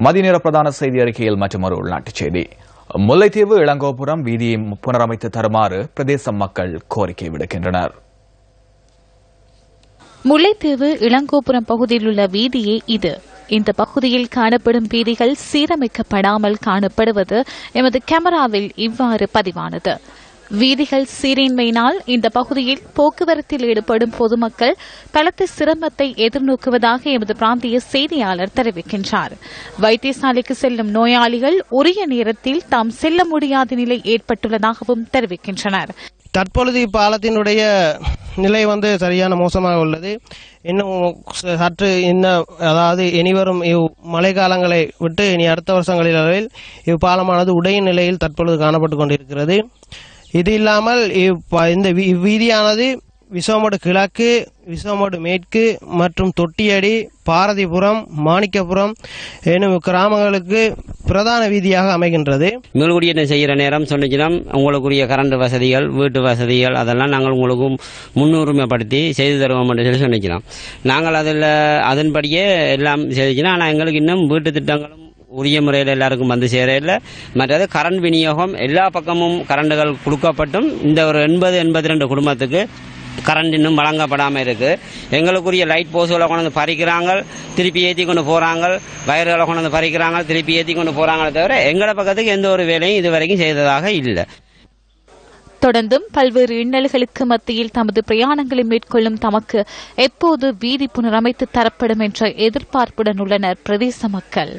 மதிநேர பிரதான செய்தி அறிக்கையில் மற்றொரு உள்நாட்டுச் செய்தி. முல்லைத்தீவு இளங்கோபுரம் வீதியை புனரமைத்து தருமாறு பிரதேச மக்கள் கோரிக்கை விடுக்கின்றனர். முல்லைத்தீவு இளங்கோபுரம் பகுதியில் உள்ள வீதியே இது. இந்த பகுதியில் காணப்படும் வீதிகள் சீரமைக்கப்படாமல் காணப்படுவது எமது கேமராவில் இவ்வாறு பதிவானது. வீதிகள் சீரின்மையினால் இந்த பகுதியில் போக்குவரத்தில் ஈடுபடும் பொதுமக்கள் பலத்த சிரமத்தை எதிர்நோக்குவதாக எமது பிராந்திய செய்தியாளர் தெரிவிக்கின்றார். வைத்தியசாலைக்கு செல்லும் நோயாளிகள் உரிய நேரத்தில் தாம் செல்ல முடியாத நிலை ஏற்பட்டுள்ளதாகவும் தெரிவிக்கின்றனர். தற்பொழுது பாலத்தினுடைய நிலை சரியான மோசமாக உள்ளது. இன்னும் சற்று அதாவது இனிவரும் மழை காலங்களை விட்டு இனி அடுத்த வருஷங்களில் அளவில் இப்பாலமானது உடையும் நிலையில் தற்பொழுது காணப்பட்டுக் கொண்டிருக்கிறது. இது இல்லாமல் இந்த வீதியானது விசவமடு கிழக்கு, விசவமடு மேற்கு மற்றும் தொட்டியடி, பாரதிபுரம், மாணிக்கபுரம் எனும் கிராமங்களுக்கு பிரதான வீதியாக அமைகின்றது. மீள்குடியேற்றம் செய்கிற நேரம் சொன்னிச்சுன்னா உங்களுக்குரிய கரண்ட் வசதிகள், வீட்டு வசதிகள் அதெல்லாம் நாங்கள் உங்களுக்கு முன்னுரிமைப்படுத்தி செய்து தருவோம் என்று சொல்லி சொன்னிக்கலாம். நாங்கள் அதன்படியே எல்லாம் செய்துச்சுன்னா, ஆனால் எங்களுக்கு இன்னும் வீட்டு திட்டங்களும் உரிய முறையில் எல்லாருக்கும் வந்து சேரையில். மற்றது கரண்ட் விநியோகம் எல்லா பக்கமும் கரண்டுகள் கொடுக்கப்பட்டும் இந்த ஒரு 80-82 குடும்பத்துக்கு கரண்ட் இன்னும் வழங்கப்படாமல் இருக்கு. எங்களுக்குரிய லைட் போஸ்ட்களை கொண்டு பறிக்கிறாங்க, திருப்பி ஏற்றி கொண்டு போறாங்க, வயர்களை கொண்டு பறிக்கிறாங்க, திருப்பி ஏற்றி கொண்டு போறாங்களே தவிர எங்களோட பக்கத்துக்கு எந்த ஒரு வேலையும் இதுவரைக்கும் செய்ததாக இல்லை. தொடர்ந்தும் பல்வேறு இன்னல்களுக்கு மத்தியில் தமது பிரயாணங்களை மேற்கொள்ளும் தமக்கு எப்போது வீதி புனரமைத்து தரப்படும் என்ற எதிர்பார்ப்புடன் உள்ளனர் பிரதேச மக்கள்.